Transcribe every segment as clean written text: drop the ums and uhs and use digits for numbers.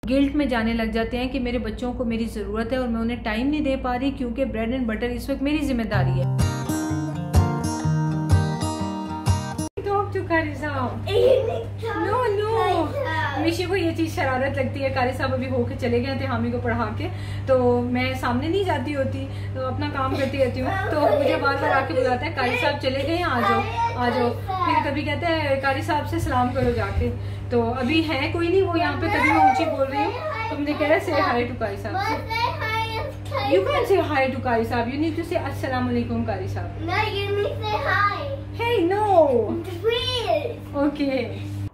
Guilt में जाने लग जाते हैं कि मेरे बच्चों को मेरी ज़रूरत है और मैं उन्हें टाइम नहीं दे पा रही क्योंकि ब्रेड एंड बटर इस वक्त मेरी जिम्मेदारी है। नो नो, मिशी को ये चीज़ शरारत लगती है। कारी साहब अभी होके चले गए थे हामी को पढ़ा के, तो मैं सामने नहीं जाती होती, तो अपना काम करती रहती हूँ। तो मुझे बार बार आके बुलाता है, कारी साहब चले गए, आ जाओ आ जाओ। फिर कभी कहते हैं कारी साहब से सलाम करो जाके, तो अभी है कोई नहीं वो यहाँ पे, तभी मैं ऊँची बोल रही हूँ। तो मैंने कह रहा से हाय टू कारी साहब। You can't say hi to कारी साहब, you need to say अस्सलाम वालेकुम कारी साहब। No, you need to say hi. Hey, no. Please. Okay.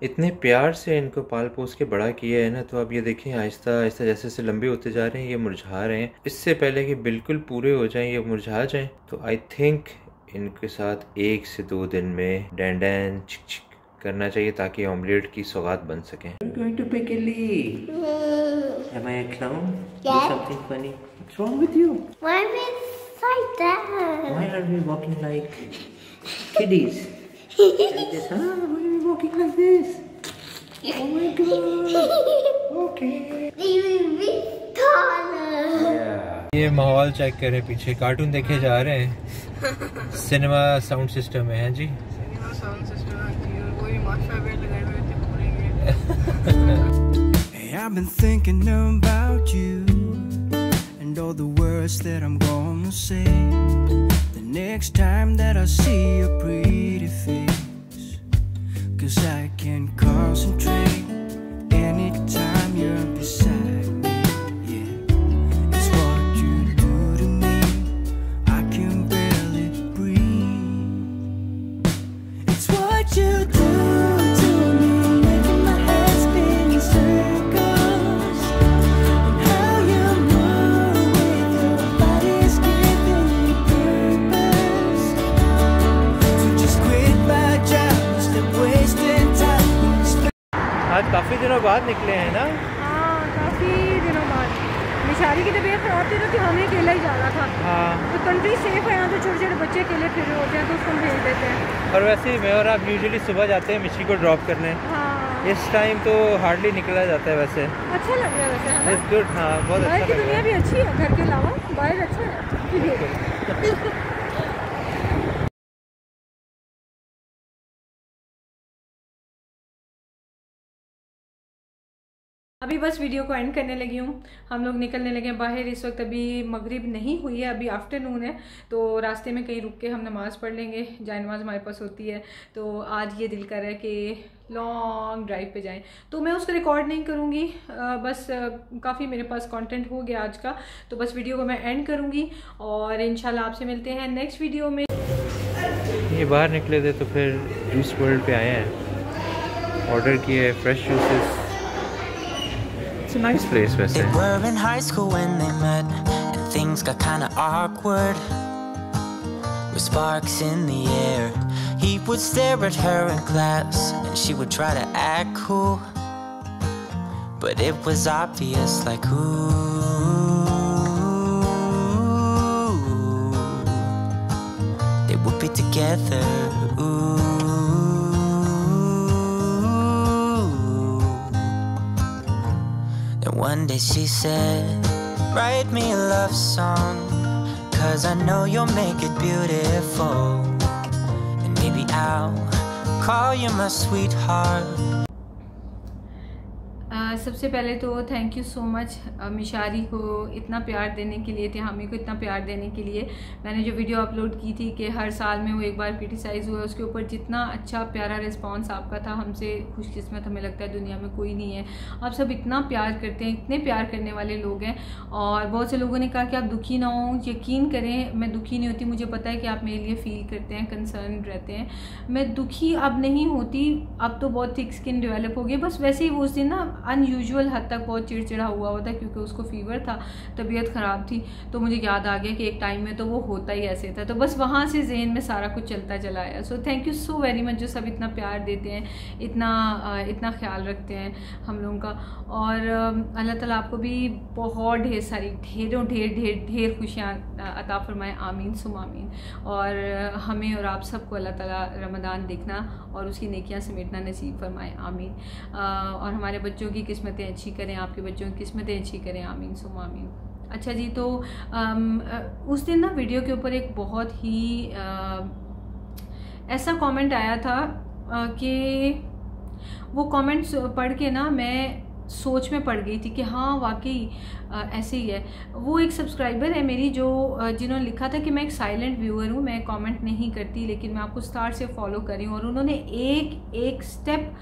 इतने प्यार से इनको पाल पोस के बड़ा किया है ना, तो अब ये देखें आहिस्ता आहिस्ता जैसे जैसे लंबे होते जा रहे हैं ये मुरझा रहे हैं। इससे पहले कि बिल्कुल पूरे हो जाएं ये मुरझा जाएं, तो आई थिंक इनके साथ 1 से 2 दिन में डैन डैन चिक चिक करना चाहिए ताकि ऑमलेट की सौगात बन सके। Going to pick a leaf. Am I a clown? Yes. Do something funny. What's wrong with you? Why are we like that? Why are we walking like kiddies? Like this, huh? Why are we walking like this? Oh my god. Okay. You will be taller. Yeah. ये माहौल check करें, पीछे cartoon देखे जा रहे हैं। Cinema sound system है जी। Cinema sound system है और कोई माशा भी लगाए हुए थे पूरे। Hey, I've been thinking about you and all the words that I'm gonna say the next time that I see your pretty face, 'cause I can't concentrate anytime you're beside me. Yeah, it's what you do to me, I can barely breathe. It's what you do to me, making my head spin in circles, and how you move with your body's giving me purpose. So just quit my job, stop wasting time. आज काफी दिनों बाद निकले हैं ना। हाँ, काफ़ी दिनों बाद। निशारी की तबीयत खराब थी तो हमें अकेला ही जा रहा था। हाँ। तो कंट्री सेफ है यहाँ, तो छोटे छोटे बच्चे अकेले फिर रहे होते हैं तो उसको हम भेज देते हैं। और वैसे ही मैं और आप यूजुअली सुबह जाते हैं मिशी को ड्रॉप करने। हाँ, इस टाइम तो हार्डली निकला जाता है वैसे। अच्छा लग रहा है वैसे, है ना? It's good. हाँ, बहुत बाहर अच्छा की लग दुनिया रहा भी है। अच्छी है, घर के अलावा बाहर अच्छा है। अभी बस वीडियो को एंड करने लगी हूँ। हम लोग निकलने लगे हैं बाहर। इस वक्त अभी मगरिब नहीं हुई है, अभी आफ्टरनून है, तो रास्ते में कहीं रुक के हम नमाज़ पढ़ लेंगे। जाए नमाज हमारे पास होती है, तो आज ये दिल कर रहा है कि लॉन्ग ड्राइव पे जाएं, तो मैं उसको रिकॉर्ड नहीं करूँगी। बस काफ़ी मेरे पास कंटेंट हो गया आज का, तो बस वीडियो को मैं एंड करूँगी और इंशाल्लाह आपसे मिलते हैं नेक्स्ट वीडियो में। ये बाहर निकले थे तो फिर जूस वर्ल्ड पे आए हैं, ऑर्डर किए fresh juices. It's a nice place वैसे। They were in high school when they met and things got kinda awkward with sparks in the air. He would stare at her in class and she would try to act cool, but it was obvious like ooh, they would be together. Ooh. One day she said, write me a love song, 'cause I know you'll make it beautiful, and maybe I'll call you my sweetheart. सबसे पहले तो thank you so much मिशारी को इतना प्यार देने के लिए, हामी को इतना प्यार देने के लिए। मैंने जो वीडियो अपलोड की थी कि हर साल में वो एक बार क्रिटिसाइज़ हुआ, उसके ऊपर जितना अच्छा प्यारा रिस्पांस आपका था, हमसे खुशकिस्मत हमें लगता है दुनिया में कोई नहीं है। आप सब इतना प्यार करते हैं, इतने प्यार करने वाले लोग हैं। और बहुत से लोगों ने कहा कि आप दुखी ना हो, यकीन करें मैं दुखी नहीं होती। मुझे पता है कि आप मेरे लिए फ़ील करते हैं, कंसर्न रहते हैं। मैं दुखी अब नहीं होती, अब तो बहुत थिक स्किन डेवलप हो गई। बस वैसे ही वो उस दिन ना अनयूजुअल हद तक बहुत चिड़चिड़ा हुआ था क्योंकि उसको फीवर था, तबीयत ख़राब थी। तो मुझे याद आ गया कि एक टाइम में तो वो होता ही ऐसे था। तो बस वहाँ से जहन में सारा कुछ चलता चला आया। So thank you so very much जो सब इतना प्यार देते हैं, इतना ख्याल रखते हैं हम लोगों का। और अल्लाह ताला आपको भी बहुत ढेर सारी ढेर खुशियाँ अता फरमाए। आमीन सुम आमीन। और हमें और आप सबको अल्लाह ताला रमज़ान देखना और उसकी नेकियां समेटना नसीब फरमाए। आमीन। और हमारे बच्चों की किस्मतें अच्छी करें, आपके बच्चों की किस्मतें अच्छी करें, आमीन सुम आमीन। अच्छा जी, तो उस दिन ना वीडियो के ऊपर एक बहुत ही ऐसा कमेंट आया था कि वो कमेंट्स पढ़ के ना मैं सोच में पड़ गई थी कि हाँ वाकई ऐसे ही है। वो एक सब्सक्राइबर है मेरी जो जिन्होंने लिखा था कि मैं एक साइलेंट व्यूअर हूँ, मैं कमेंट नहीं करती लेकिन मैं आपको स्टार्ट से फॉलो कर रही हूँ, और उन्होंने एक स्टेप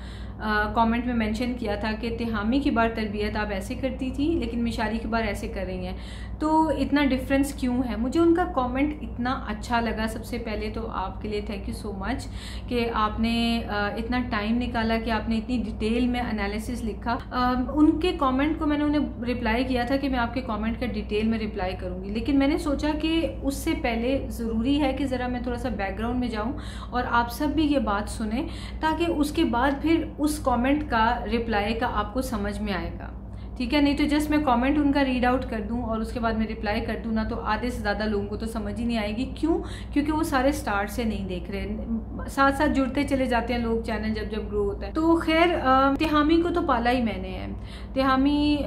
कमेंट में मेंशन किया था कि तिहामी की बार तरबियत आप ऐसे करती थी लेकिन मिशारी की बार ऐसे कर रही हैं, तो इतना डिफरेंस क्यों है। मुझे उनका कमेंट इतना अच्छा लगा। सबसे पहले तो आपके लिए थैंक यू सो मच कि आपने इतना टाइम निकाला, कि आपने इतनी डिटेल में एनालिसिस लिखा। उनके कमेंट को मैंने उन्हें रिप्लाई किया था कि मैं आपके कमेंट का डिटेल में रिप्लाई करूँगी, लेकिन मैंने सोचा कि उससे पहले ज़रूरी है कि ज़रा मैं थोड़ा सा बैकग्राउंड में जाऊँ और आप सब भी ये बात सुने, ताकि उसके बाद फिर उस कमेंट का रिप्लाई का आपको समझ में आएगा, ठीक है। नहीं तो जस्ट मैं कमेंट उनका रीड आउट कर दूं और उसके बाद मैं रिप्लाई कर दूं ना, तो आधे से ज़्यादा लोगों को तो समझ ही नहीं आएगी। क्यों? क्योंकि वो सारे स्टार्ट से नहीं देख रहे, साथ साथ जुड़ते चले जाते हैं लोग, चैनल जब जब ग्रो होता है। तो खैर तिहामी को तो पाला ही मैंने है। तिहामी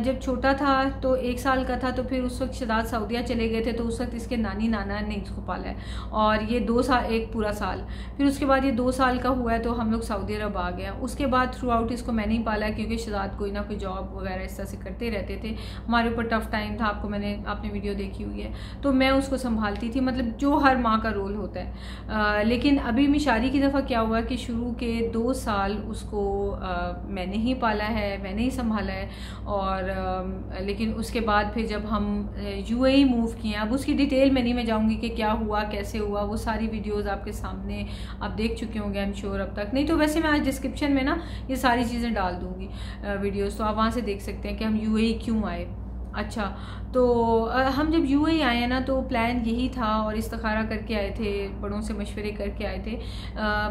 जब छोटा था तो 1 साल का था, तो फिर उस वक्त शहजाद सऊदिया चले गए थे, तो उस वक्त इसके नानी नाना ने इसको पाला है, और ये 2 साल, एक पूरा साल, फिर उसके बाद ये 2 साल का हुआ है तो हम लोग सऊदी अरब आ गया। उसके बाद थ्रू आउट इसको मैंने ही पाला, क्योंकि शहजाद कोई ना कोई जॉब वगैरह इस तरह से करते रहते थे, हमारे ऊपर टफ टाइम था, आपने वीडियो देखी हुई है, तो मैं उसको संभालती थी, मतलब जो हर माँ का रोल होता है। लेकिन अभी मिशारी की दफ़ा क्या हुआ कि शुरू के 2 साल उसको मैंने ही पाला है, मैंने ही संभाला है, और लेकिन उसके बाद फिर जब हम UAE मूव किए, अब उसकी डिटेल में नहीं मैं जाऊँगी कि क्या हुआ कैसे हुआ, वो सारी वीडियोज़ आपके सामने आप देख चुके होंगे आई एम श्योर अब तक। नहीं तो वैसे मैं आज डिस्क्रिप्शन में ना ये सारी चीज़ें डाल दूँगी वीडियोज़, तो आप वहाँ से देख सकते हैं कि हम UAE क्यों आए। अच्छा, तो हम जब UAE आए हैं ना, तो प्लान यही था, और इस्तिखारा करके आए थे, बड़ों से मशवरे करके आए थे।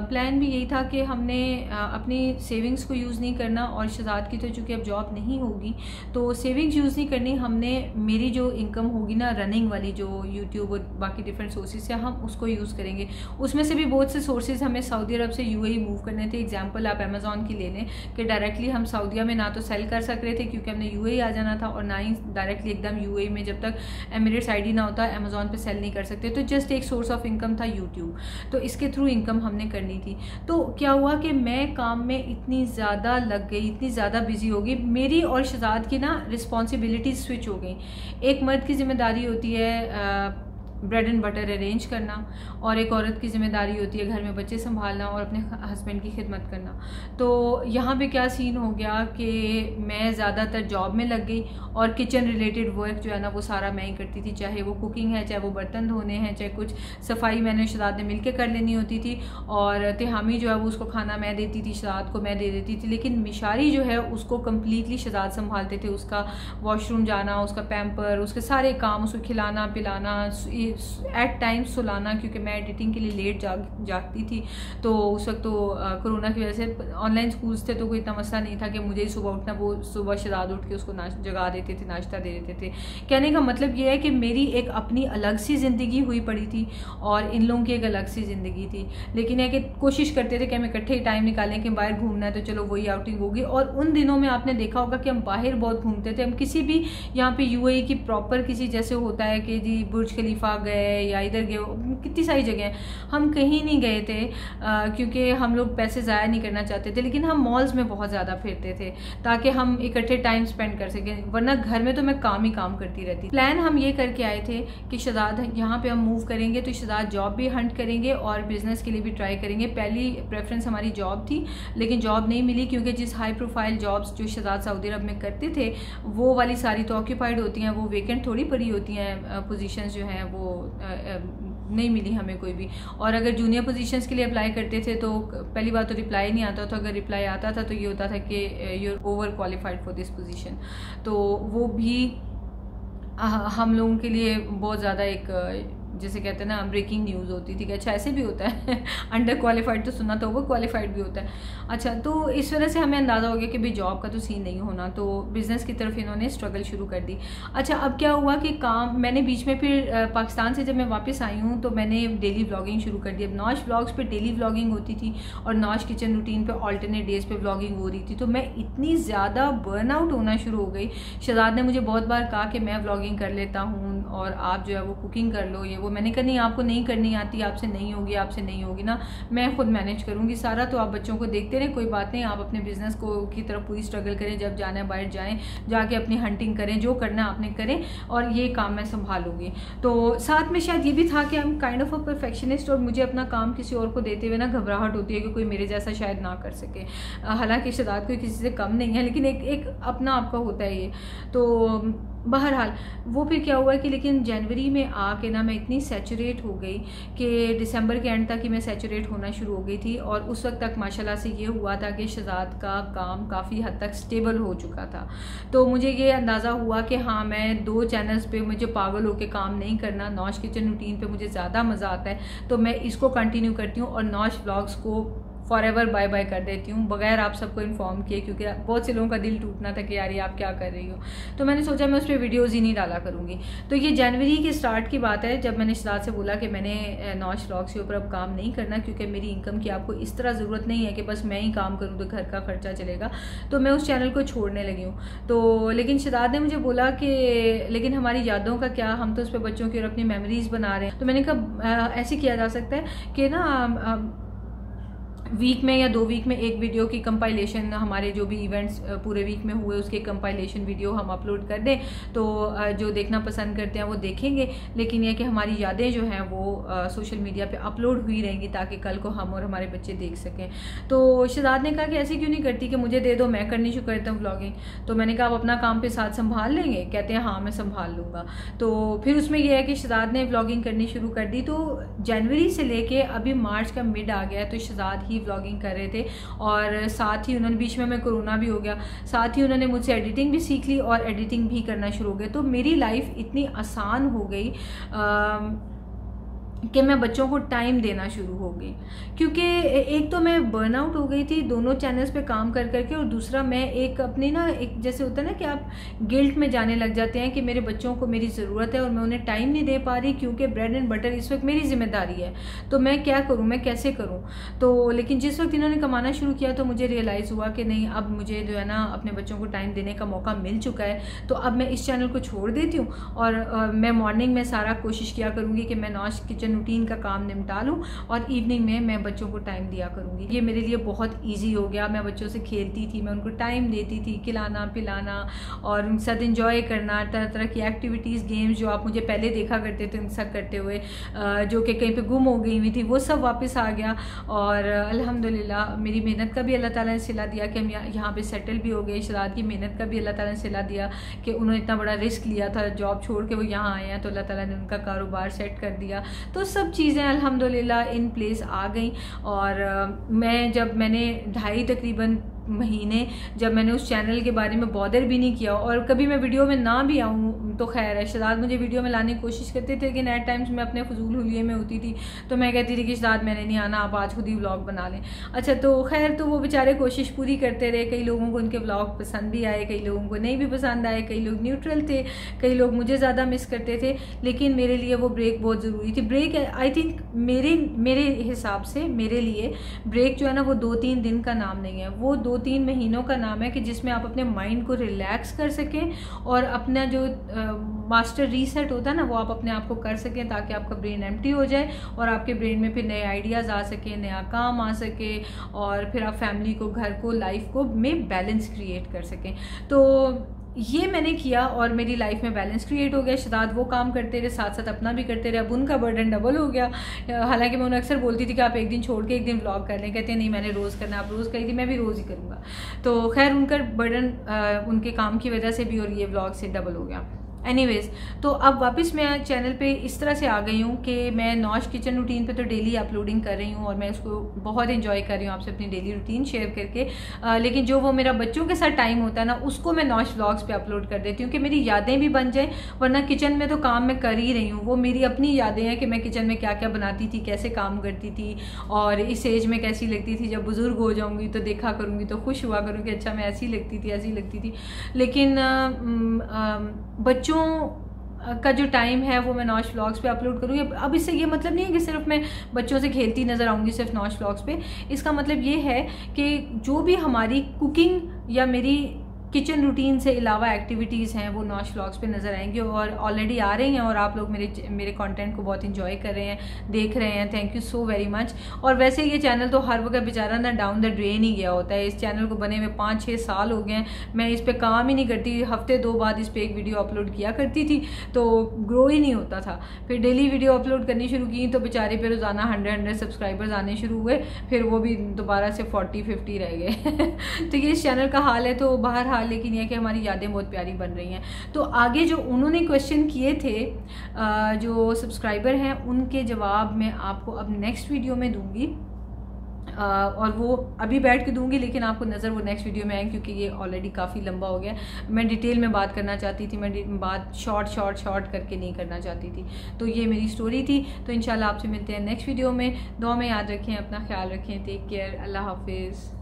प्लान भी यही था कि हमने अपनी सेविंग्स को यूज़ नहीं करना, और शहजाद की तो चूँकि अब जॉब नहीं होगी तो सेविंग्स यूज़ नहीं करनी हमने। मेरी जो इनकम होगी ना रनिंग वाली, जो यूट्यूब और बाकी डिफरेंट सोर्सेज से, हम उसको यूज़ करेंगे। उसमें से भी बहुत से सोर्सेज हमें सऊदी अरब से UAE मूव करने थे। एग्जाम्पल आप अमेज़ॉन की ले लें कि डायरेक्टली हम सऊदीया में ना तो सेल कर सक रहे थे क्योंकि हमने UAE आ जाना था, और ना ही डायरेक्टली एकदम UAE में जब तक एमिरेट्स ID ना होता अमेज़ॉन पे सेल नहीं कर सकते। तो जस्ट एक सोर्स ऑफ इनकम था यूट्यूब, तो इसके थ्रू इनकम हमने करनी थी। तो क्या हुआ कि मैं काम में इतनी ज़्यादा लग गई, इतनी ज़्यादा बिजी हो गई, मेरी और शहजाद की ना रिस्पॉन्सिबिलिटीज स्विच हो गई। एक मर्द की जिम्मेदारी होती है ब्रेड एंड बटर अरेंज करना, और एक औरत की जिम्मेदारी होती है घर में बच्चे संभालना और अपने हस्बैंड की खिदमत करना। तो यहाँ पे क्या सीन हो गया कि मैं ज़्यादातर जॉब में लग गई, और किचन रिलेटेड वर्क जो है ना वो सारा मैं ही करती थी, चाहे वो कुकिंग है, चाहे वो बर्तन धोने हैं, चाहे कुछ सफाई मैंने शहजाद ने मिल के कर लेनी होती थी, और तिहामी जो है वो उसको खाना मैं देती थी, शहजाद को मैं दे देती थी। लेकिन मिशारी जो है उसको कम्प्लीटली शहजाद संभालते थे, उसका वॉशरूम जाना, उसका पैम्पर, उसके सारे काम, उसको खिलाना पिलाना, एट टाइम्स सुलाना, क्योंकि मैं एडिटिंग के लिए लेट जागती थी। तो उस वक्त तो कोरोना की वजह से ऑनलाइन स्कूल्स थे, तो कोई इतना मसला नहीं था कि मुझे ही सुबह उठना, वो सुबह शहजाद उठ के उसको जगा देते थे, नाश्ता दे देते थे। कहने का मतलब ये है कि मेरी एक अपनी अलग सी ज़िंदगी हुई पड़ी थी, और इन लोगों की एक अलग सी ज़िंदगी थी। लेकिन है कि कोशिश करते थे कि हम इकट्ठे टाइम निकालें कि बाहर घूमना है तो चलो वही आउटिंग होगी। और उन दिनों में आपने देखा होगा कि हम बाहर बहुत घूमते थे। हम किसी भी यहाँ पे UAE की प्रॉपर किसी जैसे होता है कि जी बुर्ज खलीफा गए या इधर गए, कितनी सारी जगह हम कहीं नहीं गए थे क्योंकि हम लोग पैसे ज़ाया नहीं करना चाहते थे। लेकिन हम मॉल्स में बहुत ज़्यादा फिरते थे ताकि हम इकट्ठे टाइम स्पेंड कर सकें, वरना घर में तो मैं काम ही काम करती रहती। प्लान हम ये करके आए थे कि शहजाद यहाँ पे हम मूव करेंगे तो शहजाद जॉब भी हंट करेंगे और बिज़नेस के लिए भी ट्राई करेंगे। पहली प्रेफरेंस हमारी जॉब थी, लेकिन जॉब नहीं मिली क्योंकि जिस हाई प्रोफाइल जॉब्स जो शहजाद सऊदी अरब में करते थे वो वाली सारी तो ऑक्यूपाइड होती हैं, वो वेकेंट थोड़ी पड़ी होती हैं। पोजीशंस जो हैं वो नहीं मिली हमें कोई भी। और अगर जूनियर पोजीशंस के लिए अप्लाई करते थे तो पहली बात तो रिप्लाई नहीं आता था, अगर रिप्लाई आता था तो ये होता था कि you are over qualified for this position. तो वो भी हम लोगों के लिए बहुत ज़्यादा एक जैसे कहते हैं ना ब्रेकिंग न्यूज़ होती थी कि अच्छा ऐसे भी होता है अंडर क्वालिफाइड तो सुना, तो ओवर क्वालिफाइड भी होता है। अच्छा, तो इस वजह से हमें अंदाज़ा हो गया कि भाई जॉब का तो सीन नहीं होना, तो बिज़नेस की तरफ इन्होंने स्ट्रगल शुरू कर दी। अच्छा, अब क्या हुआ कि काम मैंने बीच में फिर पाकिस्तान से जब मैं वापस आई हूँ तो मैंने डेली व्लॉगिंग शुरू कर दी। अब नौश व्लॉग्स पे डेली व्लॉगिंग होती थी और नौश किचन रूटीन पे ऑल्टरनेट डेज पे व्लॉगिंग हो रही थी, तो मैं इतनी ज़्यादा बर्नआउट होना शुरू हो गई। शहजाद ने मुझे बहुत बार कहा कि मैं व्लॉगिंग कर लेता हूँ और आप जो है वो कुकिंग कर लो, ये वो। मैंने कहा नहीं, आपको नहीं करनी आती, आपसे नहीं होगी, आपसे नहीं होगी ना, मैं खुद मैनेज करूँगी सारा, तो आप बच्चों को देखते रहें, कोई बात नहीं, आप अपने बिजनेस को की तरफ पूरी स्ट्रगल करें, जब जाना है बाहर जाएं, जाके अपनी हंटिंग करें, जो करना है आपने करें, और ये काम मैं संभालूंगी। तो साथ में शायद ये भी था कि I am kind of a perfectionist, और मुझे अपना काम किसी और को देते हुए ना घबराहट होती है कि कोई मेरे जैसा शायद ना कर सके। हालांकि शहजाद कोई किसी से कम नहीं है, लेकिन एक अपना आपका होता है ये। तो बहरहाल वो फिर क्या हुआ कि लेकिन जनवरी में आके ना मैं इतनी सैचुरेट हो गई कि दिसंबर के एंड तक ही मैं सैचुरेट होना शुरू हो गई थी, और उस वक्त तक माशाल्लाह से ये हुआ था कि शहजाद का काम काफ़ी हद तक स्टेबल हो चुका था। तो मुझे ये अंदाज़ा हुआ कि हाँ, मैं 2 चैनल्स पे मुझे पागल होकर काम नहीं करना, नौश किचन रूटीन पे मुझे ज़्यादा मज़ा आता है, तो मैं इसको कंटिन्यू करती हूँ और नौश व्लॉग्स को फॉरएवर बाय बाय कर देती हूँ बगैर आप सबको इन्फॉर्म किए, क्योंकि बहुत से लोगों का दिल टूटना था कि यार ये आप क्या कर रही हो। तो मैंने सोचा मैं उस पर वीडियोज़ ही नहीं डाला करूँगी। तो ये जनवरी के स्टार्ट की बात है, जब मैंने शहजाद से बोला कि मैंने नौश व्लॉग्स के ऊपर अब काम नहीं करना, क्योंकि मेरी इनकम की आपको इस तरह ज़रूरत नहीं है कि बस मैं ही काम करूँ तो घर का खर्चा चलेगा, तो मैं उस चैनल को छोड़ने लगी हूँ। तो लेकिन शहजाद ने मुझे बोला कि लेकिन हमारी यादों का क्या, हम तो उस पर बच्चों की और अपनी मेमोरीज़ बना रहे हैं। तो मैंने कहा ऐसे किया जा सकता है कि ना वीक में या 2 वीक में एक वीडियो की कंपाइलेशन, हमारे जो भी इवेंट्स पूरे वीक में हुए उसके कंपाइलेशन वीडियो हम अपलोड कर दें, तो जो देखना पसंद करते हैं वो देखेंगे, लेकिन यह कि हमारी यादें जो हैं वो सोशल मीडिया पे अपलोड हुई रहेंगी ताकि कल को हम और हमारे बच्चे देख सकें। तो शहजाद ने कहा कि ऐसे क्यों नहीं करती कि मुझे दे दो, मैं करनी शुरू करता हूँ व्लॉगिंग। तो मैंने कहा आप अपना काम पे साथ संभाल लेंगे? कहते हैं हाँ मैं संभाल लूँगा। तो फिर उसमें यह है कि शहजाद ने व्लॉगिंग करनी शुरू कर दी। तो जनवरी से लेके अभी मार्च का मिड आ गया, तो शहजाद ही व्लॉगिंग कर रहे थे, और साथ ही उन्होंने बीच में कोरोना भी हो गया, साथ ही उन्होंने मुझसे एडिटिंग भी सीख ली और एडिटिंग भी करना शुरू हो गया। तो मेरी लाइफ इतनी आसान हो गई कि मैं बच्चों को टाइम देना शुरू हो गई, क्योंकि एक तो मैं बर्नआउट हो गई थी दोनों चैनल्स पे काम कर करके, और दूसरा मैं एक अपनी ना एक जैसे होता है ना कि आप गिल्ट में जाने लग जाते हैं कि मेरे बच्चों को मेरी ज़रूरत है और मैं उन्हें टाइम नहीं दे पा रही, क्योंकि ब्रेड एंड बटर इस वक्त मेरी जिम्मेदारी है, तो मैं क्या करूँ, मैं कैसे करूँ। तो लेकिन जिस वक्त इन्होंने कमाना शुरू किया तो मुझे रियलाइज़ हुआ कि नहीं, अब मुझे जो है ना अपने बच्चों को टाइम देने का मौका मिल चुका है, तो अब मैं इस चैनल को छोड़ देती हूँ और मैं मॉर्निंग में सारा कोशिश किया करूँगी कि मैं नौश किचन रूटीन का काम निपटा लूँ और इवनिंग में मैं बच्चों को टाइम दिया करूँगी। ये मेरे लिए बहुत इजी हो गया। मैं बच्चों से खेलती थी, मैं उनको टाइम देती थी, खिलाना पिलाना और उनके साथ एंजॉय करना, तरह तरह की एक्टिविटीज़, गेम्स जो आप मुझे पहले देखा करते थे उनके साथ करते हुए, जो कि कहीं पे गुम हो गई हुई थी, वो सब वापस आ गया। और अल्हम्दुलिल्लाह मेरी मेहनत का भी अल्लाह ताला ने सिला दिया कि हम यहाँ पे सेटल भी हो गए। शहजाद की मेहनत का भी अल्लाह ताला ने सिला दिया कि उन्होंने इतना बड़ा रिस्क लिया था, जॉब छोड़ के वो यहाँ आए हैं, तो अल्लाह ताला ने उनका कारोबार सेट कर दिया। तो सब चीज़ें अल्हम्दुलिल्लाह इन प्लेस आ गई। और मैंने 2.5 तकरीबन महीने जब मैंने उस चैनल के बारे में बॉदर भी नहीं किया, और कभी मैं वीडियो में ना भी आऊँ तो खैर है। शहजाद मुझे वीडियो में लाने की कोशिश करते थे, लेकिन एट टाइम्स मैं अपने फजूल हुलिये में होती थी, तो मैं कहती थी कि शहजाद मैंने नहीं आना, आप आज खुद ही व्लॉग बना लें। अच्छा, तो खैर तो वो बेचारे कोशिश पूरी करते रहे। कई लोगों को उनके व्लॉग पसंद भी आए, कई लोगों को नहीं भी पसंद आए, कई लोग न्यूट्रल थे, कई लोग मुझे ज़्यादा मिस करते थे, लेकिन मेरे लिए वो ब्रेक बहुत ज़रूरी थी। ब्रेक आई थिंक मेरे हिसाब से मेरे लिए ब्रेक जो है ना वो 2-3 दिन का नाम नहीं है, वो 2-3 महीनों का नाम है कि जिसमें आप अपने माइंड को रिलैक्स कर सकें और अपना जो मास्टर रीसेट होता है ना वो आप अपने आप को कर सकें, ताकि आपका ब्रेन एम्प्टी हो जाए और आपके ब्रेन में फिर नए आइडियाज़ आ सके, नया काम आ सके, और फिर आप फैमिली को, घर को, लाइफ को में बैलेंस क्रिएट कर सकें। तो ये मैंने किया और मेरी लाइफ में बैलेंस क्रिएट हो गया। शहजाद वो काम करते रहे, साथ साथ अपना भी करते रहे। अब उनका बर्डन डबल हो गया। हालांकि मैं उन्हें अक्सर बोलती थी कि आप एक दिन छोड़ के एक दिन व्लॉग कर लें, कहते हैं नहीं मैंने रोज़ करना। आप रोज़ कही थी, मैं भी रोज़ ही करूँगा। तो खैर उनका बर्डन उनके काम की वजह से भी और ये व्लॉग से डबल हो गया। एनीवेज, तो अब वापस मैं चैनल पे इस तरह से आ गई हूँ कि मैं नौश किचन रूटीन पे तो डेली अपलोडिंग कर रही हूँ और मैं उसको बहुत इंजॉय कर रही हूँ आपसे अपनी डेली रूटीन शेयर करके, लेकिन जो वो मेरा बच्चों के साथ टाइम होता है ना, उसको मैं नौश व्लॉग्स पे अपलोड कर देती हूँ कि मेरी यादें भी बन जाएँ, वरना किचन में तो काम मैं कर ही रही हूँ, वो मेरी अपनी यादें हैं कि मैं किचन में क्या क्या बनाती थी, कैसे काम करती थी और इस एज में कैसी लगती थी, जब बुजुर्ग हो जाऊँगी तो देखा करूँगी तो खुश हुआ करूँगी, अच्छा मैं ऐसी लगती थी, ऐसी लगती थी। लेकिन बच्चों का जो टाइम है वो मैं नौश व्लॉग्स पे अपलोड करूँगी। अब इससे ये मतलब नहीं है कि सिर्फ मैं बच्चों से खेलती नज़र आऊँगी सिर्फ नौश व्लॉग्स पे, इसका मतलब ये है कि जो भी हमारी कुकिंग या मेरी किचन रूटीन से अलावा एक्टिविटीज़ हैं वो नौश व्लॉग्स पे नज़र आएंगे और ऑलरेडी आ रही हैं और आप लोग मेरे कंटेंट को बहुत इंजॉय कर रहे हैं, देख रहे हैं, thank you so very much. और वैसे ये चैनल तो हर वक्त बेचारा ना डाउन द ड्रेन ही गया होता है, इस चैनल को बने हुए 5-6 साल हो गए हैं, मैं इस पर काम ही नहीं करती, हफ्ते 2 बाद इस पर एक वीडियो अपलोड किया करती थी तो ग्रो ही नहीं होता था। फिर डेली वीडियो अपलोड करनी शुरू की तो बेचारे पे रोज़ाना 100 सब्सक्राइबर्स आने शुरू हुए, फिर वो भी दोबारा से 40-50 रह गए तो ये इस चैनल का हाल है। तो बहरहाल लेकिन यह कि हमारी यादें बहुत प्यारी बन रही हैं। तो आगे जो उन्होंने क्वेश्चन किए थे जो सब्सक्राइबर हैं, उनके जवाब मैं आपको अब नेक्स्ट वीडियो में दूंगी और वो अभी बैठ के दूंगी, लेकिन आपको नज़र वो नेक्स्ट वीडियो में आएंगे क्योंकि ये ऑलरेडी काफ़ी लंबा हो गया। मैं डिटेल में बात करना चाहती थी, मैं बात शॉर्ट करके नहीं करना चाहती थी। तो ये मेरी स्टोरी थी। तो इंशाल्लाह आपसे मिलते हैं नेक्स्ट वीडियो में। दुआ में याद रखें, अपना ख्याल रखें, टेक केयर, अल्लाह हाफिज़।